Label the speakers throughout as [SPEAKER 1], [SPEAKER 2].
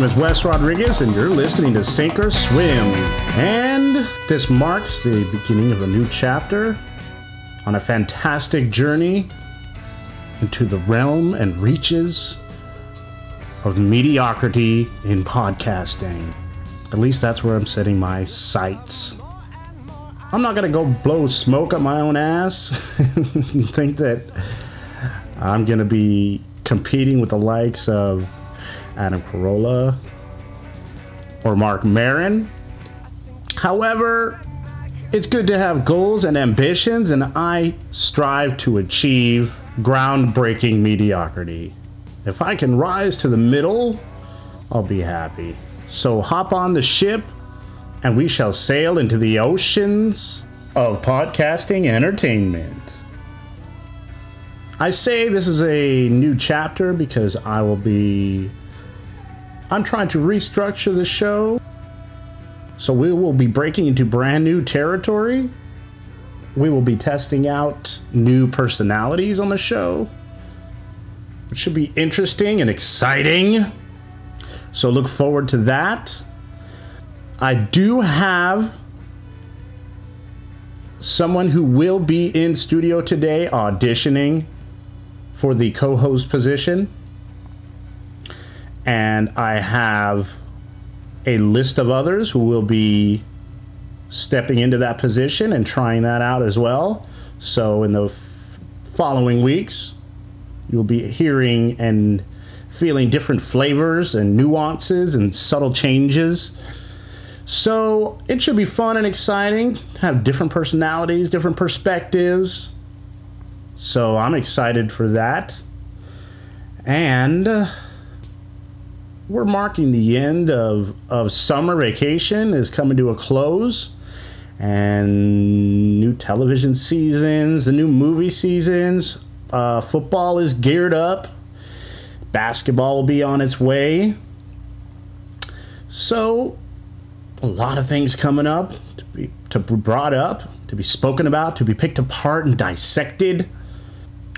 [SPEAKER 1] is Wes Rodriguez, and you're listening to Sink or Swim. And this marks the beginning of a new chapter on a fantastic journey into the realm and reaches of mediocrity in podcasting. At least that's where I'm setting my sights. I'm not gonna go blow smoke up my own ass and think that I'm gonna be competing with the likes of Adam Carolla or Mark Maron. However, it's good to have goals and ambitions, and I strive to achieve groundbreaking mediocrity. If I can rise to the middle, I'll be happy. So hop on the ship and we shall sail into the oceans of podcasting entertainment. I say this is a new chapter because I'm trying to restructure the show. So we will be breaking into brand new territory. We will be testing out new personalities on the show, which should be interesting and exciting. So look forward to that. I do have someone who will be in studio today auditioning for the co-host position. And I have a list of others who will be stepping into that position and trying that out as well. So in the following weeks, you'll be hearing and feeling different flavors and nuances and subtle changes. So it should be fun and exciting, have different personalities, different perspectives. So I'm excited for that. And we're marking the end of summer vacation is coming to a close. And new television seasons, the new movie seasons. Football is geared up. Basketball will be on its way. So a lot of things coming up to be brought up, to be spoken about, to be picked apart and dissected.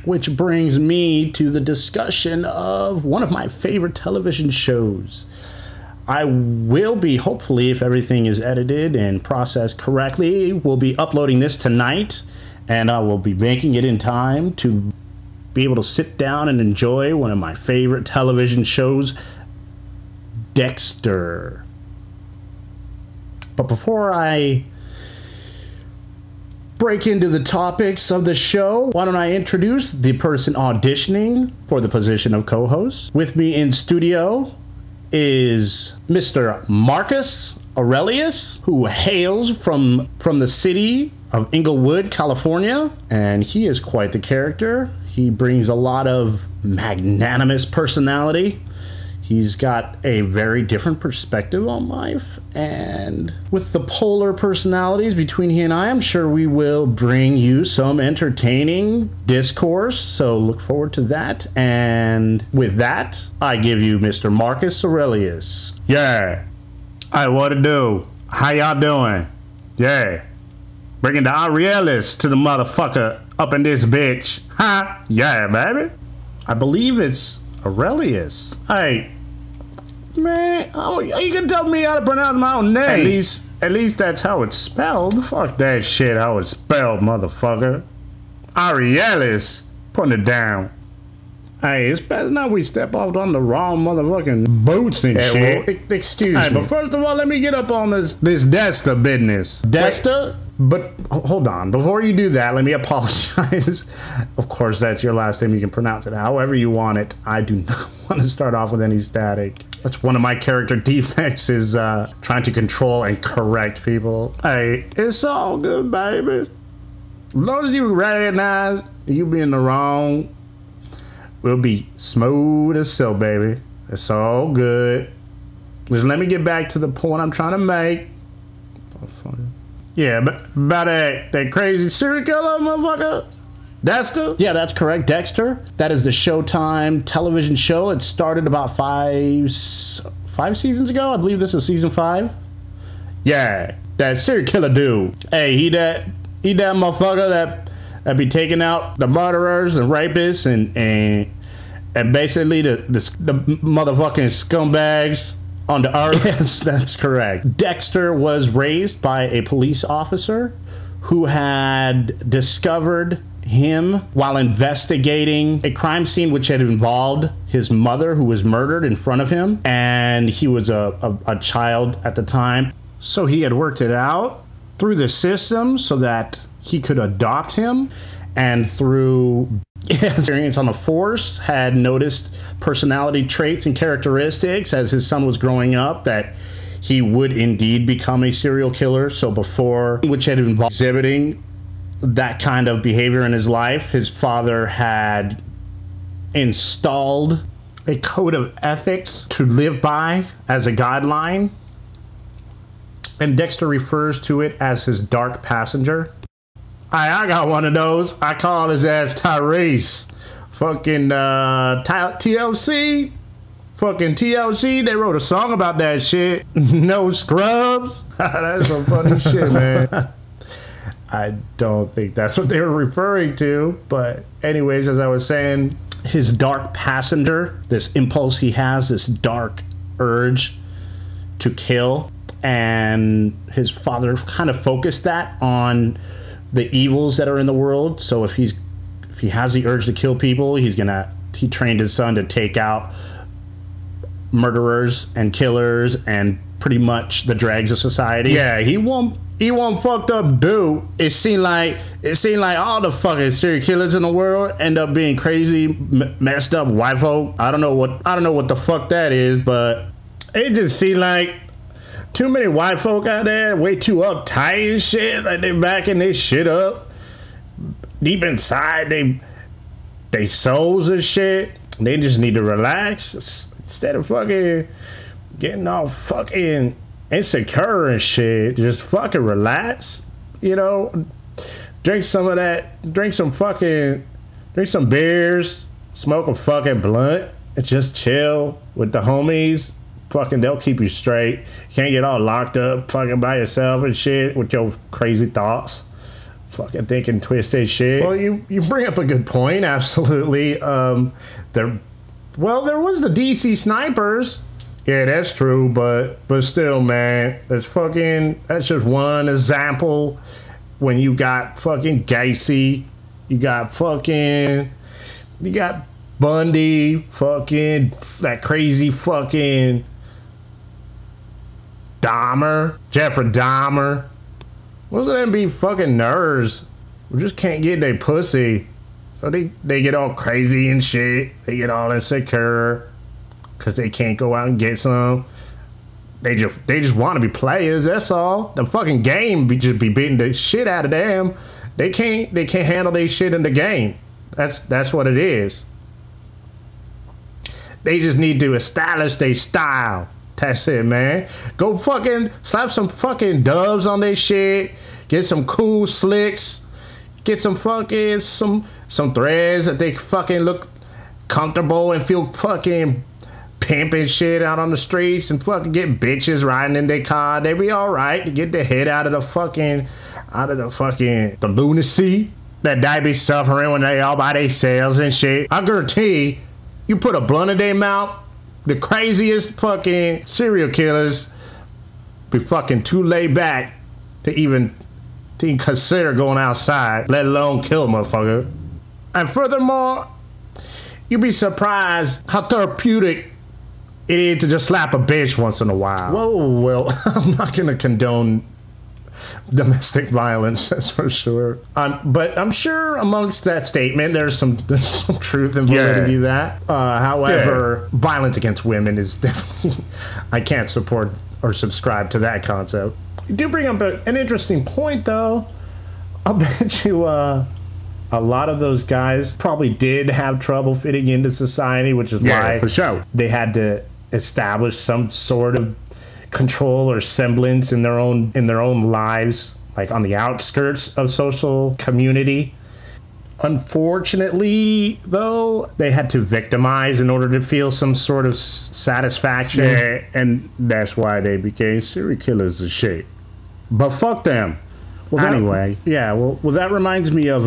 [SPEAKER 1] Which brings me to the discussion of one of my favorite television shows. I will be, hopefully, if everything is edited and processed correctly, will be uploading this tonight, and I will be making it in time to be able to sit down and enjoy one of my favorite television shows, Dexter. But before I break into the topics of the show, why don't I introduce the person auditioning for the position of co-host. With me in studio is Mr. Marcus Aurelius, who hails from the city of Inglewood, California, and he is quite the character. He brings a lot of magnanimous personality. He's got a very different perspective on life, and with the polar personalities between he and I'm sure we will bring you some entertaining discourse, so look forward to that. And with that, I give you Mr. Marcus Aurelius. Yeah. Hey, what to do? How y'all doing? Yeah. Bringing the Aurelius to the motherfucker up in this bitch. Huh? Yeah, baby. I believe it's Aurelius. Hey. Man, you can tell me how to pronounce my own name. At least that's how it's spelled. Fuck that shit, how it's spelled, motherfucker. Aurelius, putting it down. Hey, it's best not we step off on the wrong motherfucking boots and shit. Well, excuse me. But first of all, let me get up on this Dexter business. Dexter? But hold on, before you do that, let me apologize. Of course, that's your last name. You can pronounce it however you want it. I do not want to start off with any static. That's one of my character defects, is trying to control and correct people. Hey, it's all good, baby. As long as you recognize you being the wrong, we'll be smooth as silk, baby. It's all good. Just let me get back to the point I'm trying to make. Yeah, but about that crazy serial killer motherfucker? Dexter? Yeah, that's correct, Dexter. That is the Showtime television show. It started about five seasons ago. I believe this is season 5. Yeah, that serial killer dude. Hey, he that motherfucker that be taking out the murderers and rapists and basically the motherfucking scumbags on the earth. Yes, that's correct. Dexter was raised by a police officer who had discovered him while investigating a crime scene which had involved his mother, who was murdered in front of him, and he was a child at the time. So he had worked it out through the system so that he could adopt him, and through experience on the force had noticed personality traits and characteristics as his son was growing up that he would indeed become a serial killer. So before, which had involved exhibiting that kind of behavior in his life, his father had installed a code of ethics to live by as a guideline, and Dexter refers to it as his dark passenger. I got one of those. I call his ass Tyrese. Fucking TLC. Fucking TLC, they wrote a song about that shit. No scrubs. That's some funny shit, man. I don't think that's what they were referring to. But anyways, as I was saying, his dark passenger, this impulse he has, this dark urge to kill. And his father kind of focused that on the evils that are in the world. So if he has the urge to kill people, he trained his son to take out murderers and killers and pretty much the dregs of society. Yeah, he won't fucked up dude. It seemed like all the fucking serial killers in the world end up being crazy, messed up white folk. I don't know what the fuck that is, but it just seemed like too many white folk out there, way too uptight and shit. Like they backing this shit up deep inside they souls and shit. They just need to relax instead of fucking getting all fucking insecure and shit. Just fucking relax, you know. Drink some of that. Drink some beers. Smoke a fucking blunt and just chill with the homies. Fucking, they'll keep you straight. You can't get all locked up fucking by yourself and shit with your crazy thoughts. Fucking thinking twisted shit. Well, you bring up a good point. Absolutely. There was the DC snipers. Yeah, that's true, but still, man, that's just one example. When you got fucking Gacy, you got Bundy, fucking that crazy fucking Dahmer, Jeffrey Dahmer. Most of them be fucking nerds who just can't get their pussy. So they get all crazy and shit. They get all insecure because they can't go out and get some. They just want to be players, that's all. The fucking game just be beating the shit out of them. They can't handle their shit in the game. That's what it is. They just need to establish their style. That's it, man. Go fucking slap some fucking doves on their shit. Get some cool slicks. Get some fucking some threads that they fucking look comfortable and feel fucking pimping shit out on the streets, and fucking get bitches riding in their car. They be all right to get their head out of the lunacy that they be suffering when they all by themselves and shit. I guarantee you put a blunt in their mouth, the craziest fucking serial killers be fucking too laid back to even consider going outside, let alone kill a motherfucker. And furthermore, you'd be surprised how therapeutic it is to just slap a bitch once in a while. Whoa, well, I'm not gonna condone domestic violence, that's for sure. But I'm sure amongst that statement, there's some truth and validity to that. However, violence against women is definitely, I can't support or subscribe to that concept. You do bring up an interesting point, though. I'll bet you a lot of those guys probably did have trouble fitting into society, which is why for sure they had to establish some sort of control or semblance in their own lives, like on the outskirts of social community. Unfortunately, though, they had to victimize in order to feel some sort of satisfaction, and that's why they became serial killers and shit. But fuck them. Well, anyway, well, that reminds me of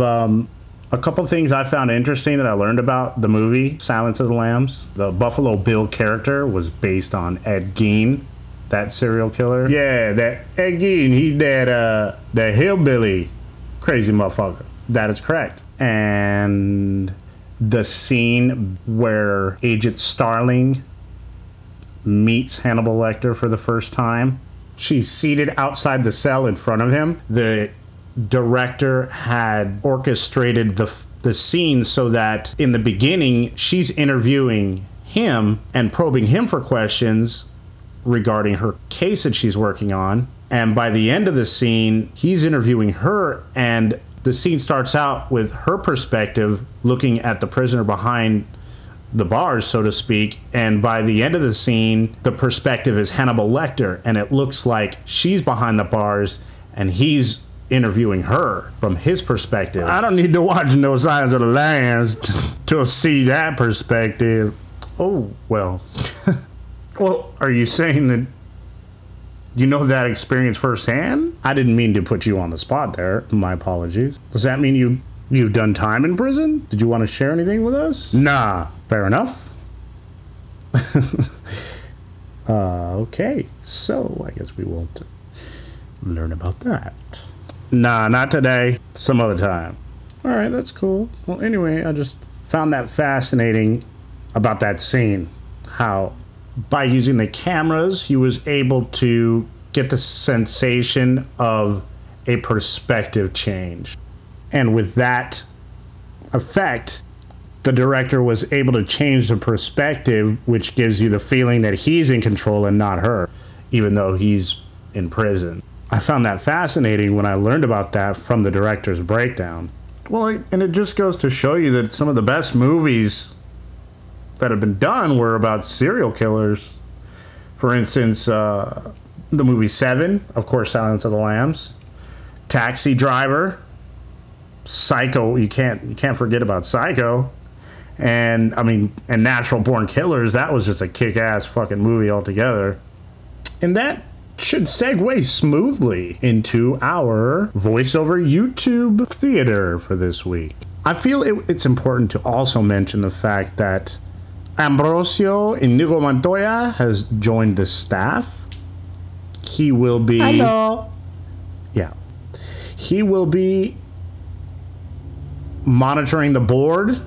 [SPEAKER 1] A couple things I found interesting that I learned about the movie Silence of the Lambs. The Buffalo Bill character was based on Ed Gein, that serial killer. Yeah, that Ed Gein, he's that hillbilly crazy motherfucker. That is correct. And the scene where Agent Starling meets Hannibal Lecter for the first time, she's seated outside the cell in front of him. The director had orchestrated the scene so that in the beginning she's interviewing him and probing him for questions regarding her case that she's working on, and by the end of the scene he's interviewing her, and the scene starts out with her perspective looking at the prisoner behind the bars, so to speak, and by the end of the scene the perspective is Hannibal Lecter, and it looks like she's behind the bars and he's interviewing her from his perspective. I don't need to watch no Silence of the Lambs to see that perspective. Oh, well. Well, are you saying that you know that experience firsthand? I didn't mean to put you on the spot there. My apologies. Does that mean you've done time in prison? Did you want to share anything with us? Nah. Fair enough. Okay. So, I guess we won't learn about that. Nah, not today. Some other time. All right, that's cool. Well, anyway, I just found that fascinating about that scene. How by using the cameras, he was able to get the sensation of a perspective change. And with that effect, the director was able to change the perspective, which gives you the feeling that he's in control and not her, even though he's in prison. I found that fascinating when I learned about that from the director's breakdown. Well, and it just goes to show you that some of the best movies that have been done were about serial killers. For instance, the movie Seven, of course, Silence of the Lambs, Taxi Driver, Psycho. You can't forget about Psycho, and I mean, and Natural Born Killers. That was just a kick-ass fucking movie altogether. And that should segue smoothly into our voiceover YouTube theater for this week. I feel it's important to also mention the fact that Ambrosio Inigo Montoya has joined the staff. He will be... Hello. Yeah. He will be monitoring the board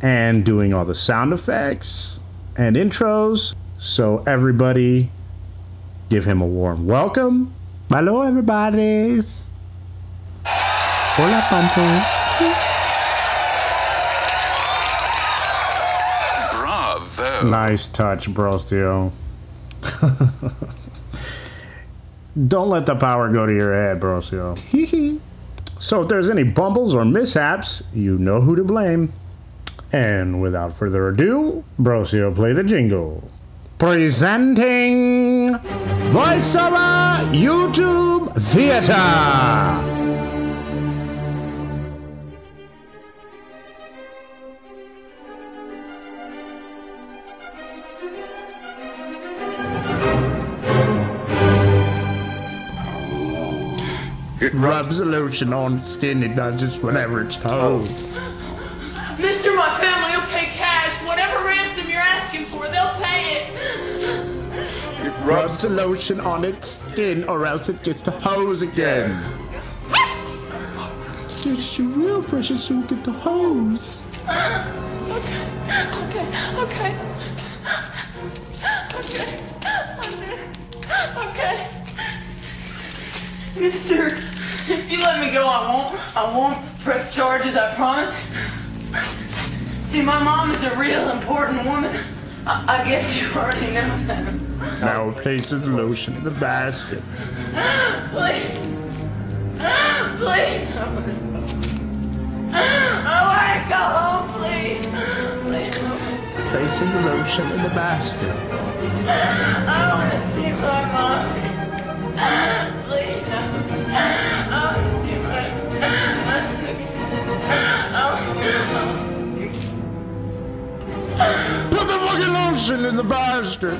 [SPEAKER 1] and doing all the sound effects and intros. So everybody give him a warm welcome. Hello, everybody. Hola, Panto.
[SPEAKER 2] Bravo.
[SPEAKER 1] Nice touch, Brostio. Don't let the power go to your head, Brostio. So if there's any bumbles or mishaps, you know who to blame. And without further ado, Brostio, play the jingle. Presenting VoiceOver YouTube Theater. It rubs the lotion on the skin, it does just whenever it's told.
[SPEAKER 3] Mister, my family will pay cash. Whatever ransom you're asking for, they'll pay it.
[SPEAKER 1] It rubs the lotion on its skin, or else it gets the hose again. Yes, you will, precious, you'll get the hose.
[SPEAKER 3] Okay. Mister, if you let me go, I won't press charges, I promise. See, my mom is a real important woman. I guess you already know that.
[SPEAKER 1] Now place the lotion in the basket.
[SPEAKER 3] Please. I want to go home, please.
[SPEAKER 1] Places the lotion in the basket.
[SPEAKER 3] I want to see my mommy. Please, I want to see
[SPEAKER 1] Put the fucking lotion in the basket.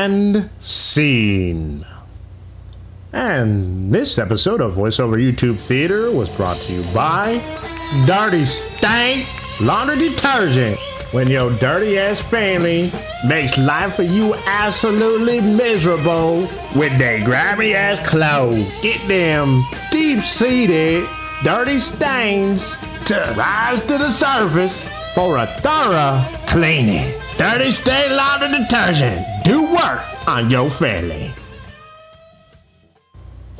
[SPEAKER 1] And scene. And this episode of VoiceOver YouTube Theater was brought to you by Dirty Stank Laundry Detergent. When your dirty ass family makes life for you absolutely miserable with their grimy ass clothes, get them deep-seated dirty stains to rise to the surface for a thorough cleaning. Dirty Stain Laundry Detergent. Do work on your family.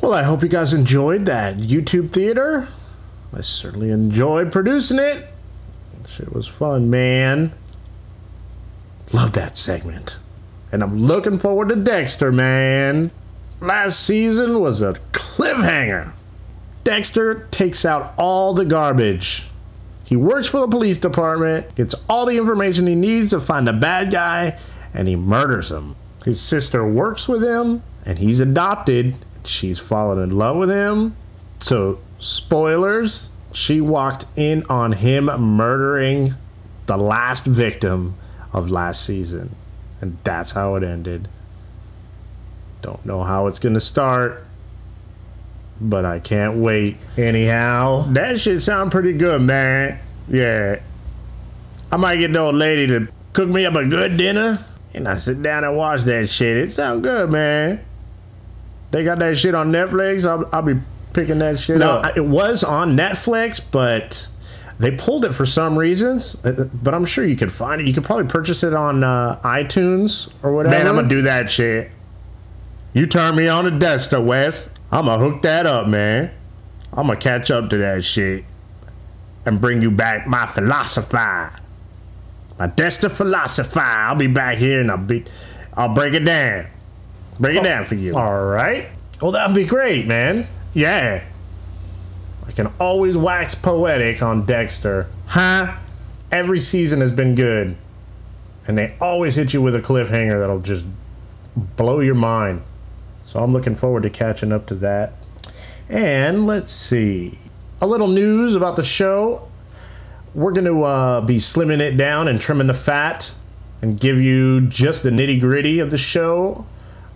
[SPEAKER 1] Well, I hope you guys enjoyed that YouTube theater. I certainly enjoyed producing it. Shit was fun, man. Love that segment. And I'm looking forward to Dexter, man. Last season was a cliffhanger. Dexter takes out all the garbage. He works for the police department, gets all the information he needs to find the bad guy, and he murders him. His sister works with him, and he's adopted. She's fallen in love with him. So, spoilers, she walked in on him murdering the last victim of last season. And that's how it ended. Don't know how it's gonna start, but I can't wait. Anyhow, that shit sound pretty good, man. Yeah. I might get the old lady to cook me up a good dinner, and I sit down and watch that shit. It sound good, man. They got that shit on Netflix. I'll be picking that shit up. No, it was on Netflix, but they pulled it for some reasons. But I'm sure you could find it. You could probably purchase it on iTunes or whatever. Man, I'm gonna do that shit. You turn me on to Dexter, West. I'm gonna hook that up, man. I'm gonna catch up to that shit and bring you back my philosophy. My Dexter philosophy. I'll be back here and I'll break it down. Break it down for you. All right. Well, that would be great, man. Yeah. I can always wax poetic on Dexter. Huh? Every season has been good. And they always hit you with a cliffhanger that'll just blow your mind. So I'm looking forward to catching up to that. And let's see. A little news about the show. We're going to be slimming it down and trimming the fat and give you just the nitty-gritty of the show.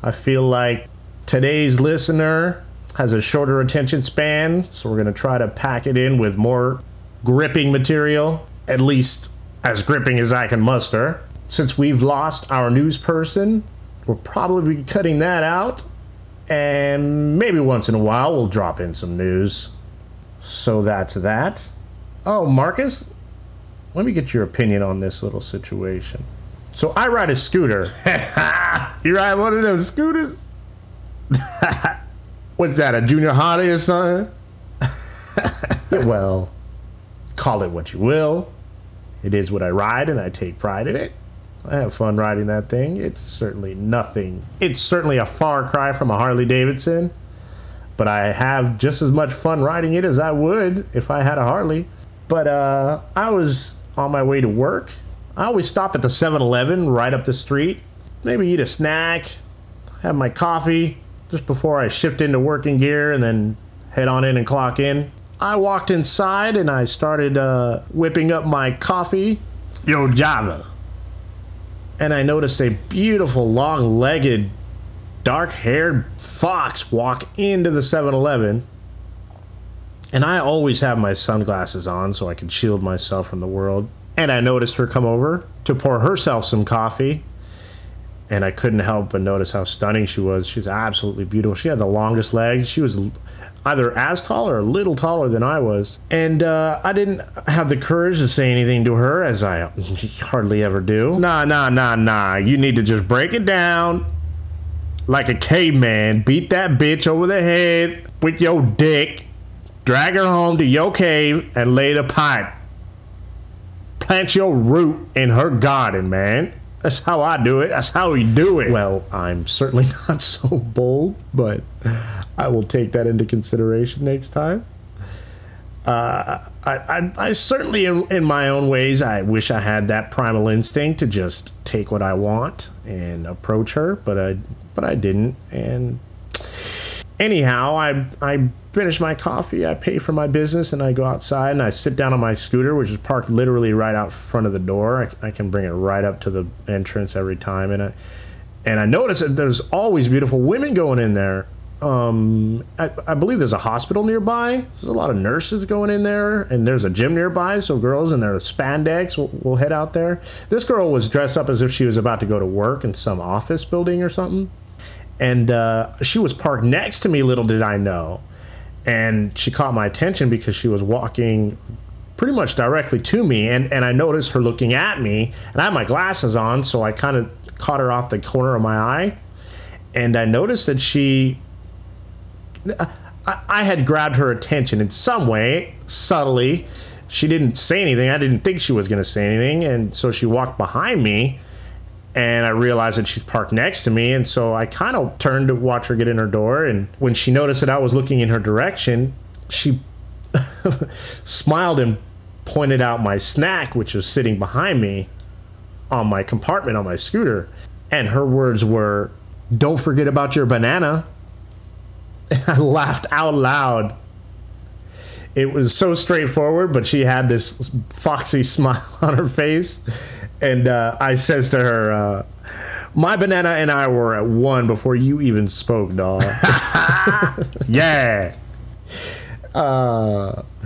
[SPEAKER 1] I feel like today's listener has a shorter attention span, so we're going to try to pack it in with more gripping material, at least as gripping as I can muster. Since we've lost our news person, we'll probably be cutting that out, and maybe once in a while we'll drop in some news. So that's that. Oh, Marcus, let me get your opinion on this little situation. So I ride a scooter. You ride one of those scooters? What's that, a junior hottie or something? Well, call it what you will. It is what I ride, and I take pride in it. I have fun riding that thing. It's certainly nothing. It's certainly a far cry from a Harley Davidson, but I have just as much fun riding it as I would if I had a Harley. But I was on my way to work. I always stop at the 7-Eleven right up the street. Maybe eat a snack, have my coffee just before I shift into working gear and then head on in and clock in. I walked inside and I started whipping up my coffee. Yo, Java. And I noticed a beautiful, long-legged, dark-haired fox walk into the 7-Eleven. And I always have my sunglasses on so I can shield myself from the world. And I noticed her come over to pour herself some coffee. And I couldn't help but notice how stunning she was. She's absolutely beautiful. She had the longest legs. She was either as tall or a little taller than I was. And I didn't have the courage to say anything to her, as I hardly ever do. Nah. You need to just break it down like a caveman. Beat that bitch over the head with your dick. Drag her home to your cave and lay the pipe. Plant your root in her garden, man. That's how I do it. That's how we do it. Well, I'm certainly not so bold, but I will take that into consideration next time. I certainly, in my own ways, I wish I had that primal instinct to just take what I want and approach her, but I didn't. And anyhow, I finish my coffee, I pay for my business, and I go outside and I sit down on my scooter, which is parked literally right out front of the door. I can bring it right up to the entrance every time, and And I noticed that there's always beautiful women going in there. I believe there's a hospital nearby. There's a lot of nurses going in there, and there's a gym nearby, so girls in their spandex will head out there. This girl was dressed up as if she was about to go to work in some office building or something. And she was parked next to me, little did I know. And she caught my attention because she was walking pretty much directly to me, and I noticed her looking at me, and I had my glasses on, so I kind of caught her off the corner of my eye, and I noticed that I had grabbed her attention in some way, subtly. She didn't say anything. I didn't think she was going to say anything, and so she walked behind me, and I realized that she's parked next to me, and so I kind of turned to watch her get in her door, and when she noticed that I was looking in her direction, she smiled and pointed out my snack, which was sitting behind me on my compartment on my scooter, and her words were, "Don't forget about your banana." And I laughed out loud. It was so straightforward, but she had this foxy smile on her face, and I says to her, "My banana and I were at one before you even spoke, dog." Yeah.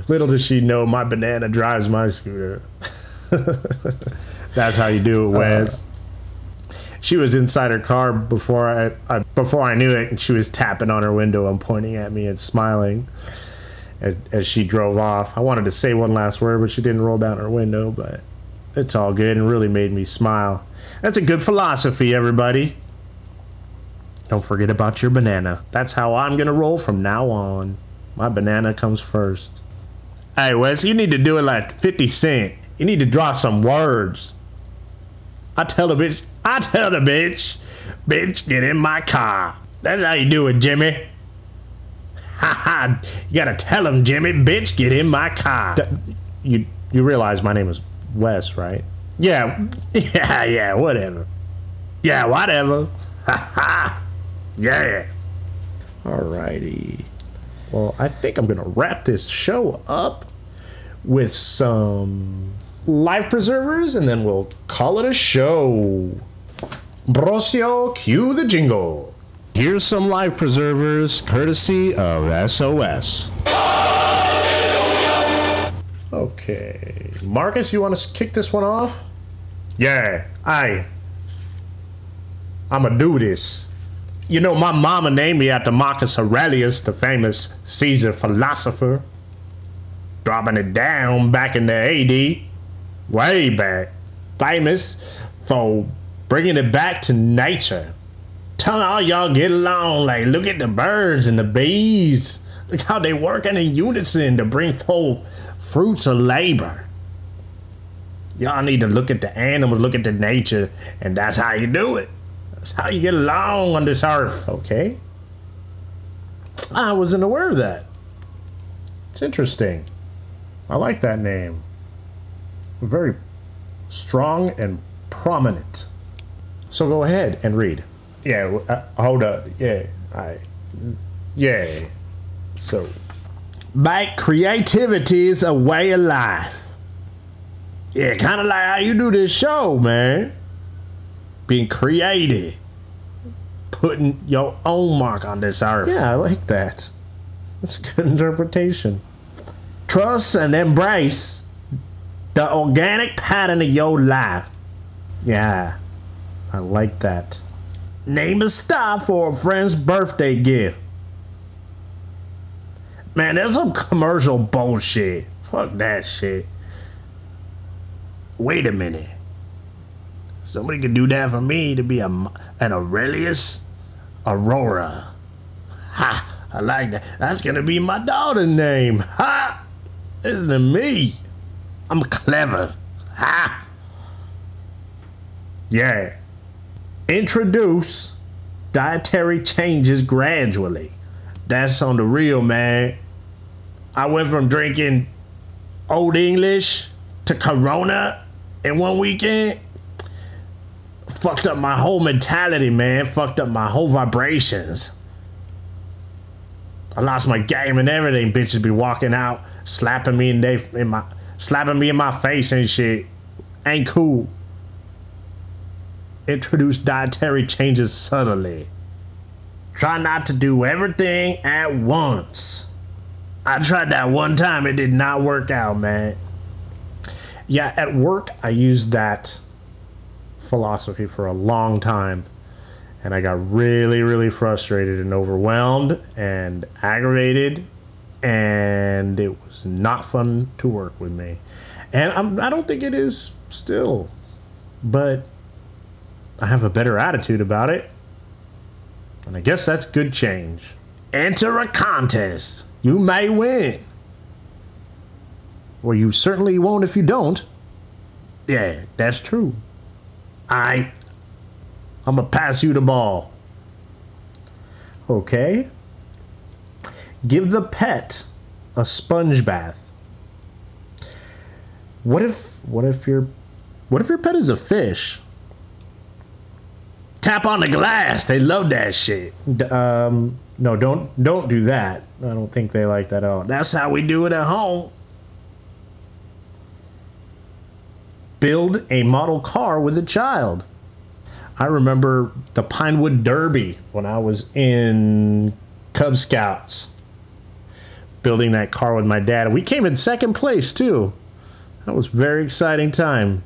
[SPEAKER 1] Little does she know my banana drives my scooter. That's how you do it, Wes. She was inside her car before I knew it, and she was tapping on her window and pointing at me and smiling as she drove off. I wanted to say one last word, but she didn't roll down her window, but it's all good and really made me smile. That's a good philosophy, everybody. Don't forget about your banana. That's how I'm going to roll from now on. My banana comes first. Hey, Wes, you need to do it like 50 Cent. You need to drop some words. I tell the bitch, bitch, get in my car. That's how you do it, Jimmy. Ha ha, you gotta tell him, Jimmy, bitch, get in my car. You realize my name is Wes, right? Yeah, whatever. Yeah, whatever. Ha ha, yeah. Alrighty. Well, I think I'm gonna wrap this show up with some life preservers, and then we'll call it a show. Brosio, cue the jingle. Here's some life preservers, courtesy of SOS. Okay, Marcus, you want to kick this one off? Yeah, I'ma do this. You know, my mama named me after Marcus Aurelius, the famous Caesar philosopher. Dropping it down back in the AD, way back. Famous for bringing it back to nature. Telling all y'all get along, like, look at the birds and the bees. Look how they working in unison to bring forth fruits of labor. Y'all need to look at the animals, look at the nature, and that's how you do it. That's how you get along on this earth. Okay. I wasn't aware of that. It's interesting. I like that name. Very strong and prominent. So go ahead and read. Yeah, hold up. Yeah, yeah. So, make creativity is a way of life. Yeah, kind of like how you do this show, man. Being creative. Putting your own mark on this earth. Yeah, I like that. That's a good interpretation. Trust and embrace the organic pattern of your life. Yeah, I like that. Name a star for a friend's birthday gift. Man, that's some commercial bullshit. Fuck that shit. Wait a minute. Somebody could do that for me to be an Aurelius Aurora. Ha! I like that. That's gonna be my daughter's name. Ha! Isn't it me? I'm clever. Ha! Yeah. Introduce dietary changes gradually. That's on the real, man. I went from drinking Old English to Corona in one weekend. Fucked up my whole mentality, man. Fucked up my whole vibrations. I lost my game and everything. Bitches be walking out, slapping me in my face and shit. Ain't cool. Introduce dietary changes subtly. Try not to do everything at once. I tried that one time. It did not work out, man. Yeah, at work, I used that philosophy for a long time. And I got really, really frustrated and overwhelmed and aggravated. And it was not fun to work with me. And I don't think it is still. But I have a better attitude about it. And I guess that's good change. Enter a contest. You may win. Well, you certainly won't if you don't. Yeah, that's true. I'm gonna pass you the ball. Okay. Give the pet a sponge bath. What if your pet is a fish? Tap on the glass. They love that shit. No, don't do that. I don't think they like that at all. That's how we do it at home. Build a model car with a child. I remember the Pinewood Derby when I was in Cub Scouts. Building that car with my dad. We came in second place too. That was a very exciting time.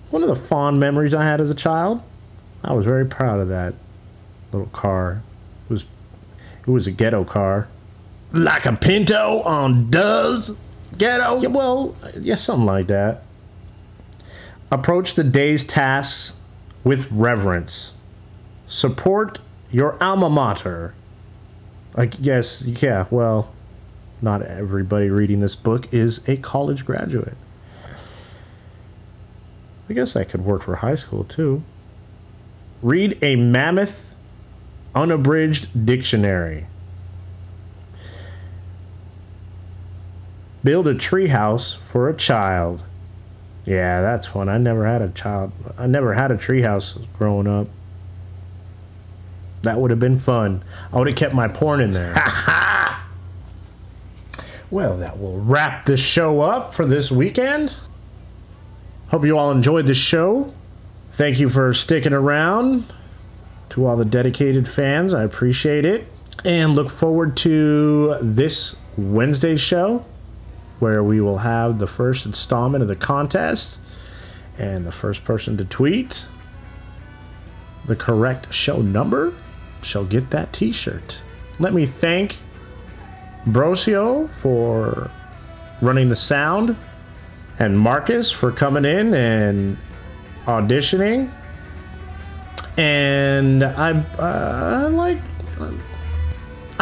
[SPEAKER 1] One of the fond memories I had as a child. I was very proud of that little car. It was a ghetto car. Like a Pinto on Dove's ghetto? Yeah, well, yeah, something like that. Approach the day's tasks with reverence. Support your alma mater. I guess, yeah, well, not everybody reading this book is a college graduate. I guess that could work for high school, too. Read a mammoth, unabridged dictionary. Build a treehouse for a child. Yeah, that's fun. I never had a treehouse growing up. That would have been fun. I would have kept my porn in there. Well, that will wrap the show up for this weekend. Hope you all enjoyed the show. Thank you for sticking around. To all the dedicated fans, I appreciate it. And look forward to this Wednesday's show, where we will have the first installment of the contest. And the first person to tweet the correct show number shall get that t-shirt. Let me thank Brosio for running the sound, and Marcus for coming in and auditioning. And I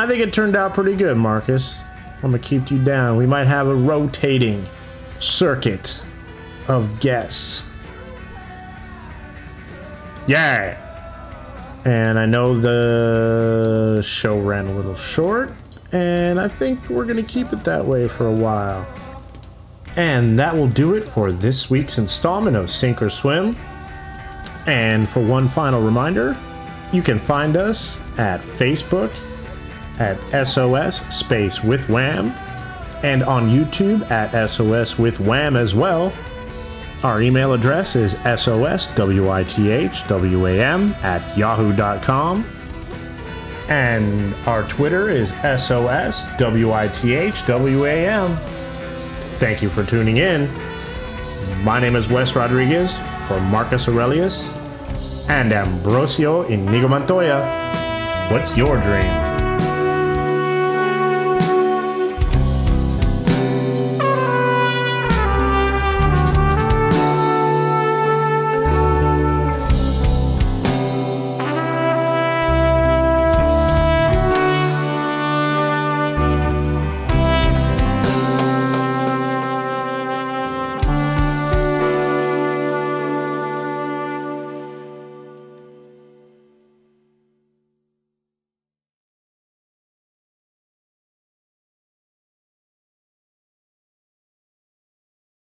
[SPEAKER 1] think it turned out pretty good, Marcus. I'm gonna keep you down. We might have a rotating circuit of guests. Yeah. And I know the show ran a little short, and I think we're gonna keep it that way for a while. And that will do it for this week's installment of Sink or Swim. And for one final reminder, you can find us at Facebook at SOS space with Wham, and on YouTube at SOS with Wham as well. Our email address is soswithwam@yahoo.com, and our Twitter is soswithwam. Thank you for tuning in. My name is Wes Rodriguez for Marcus Aurelius and Ambrosio Inigo Montoya. What's your dream?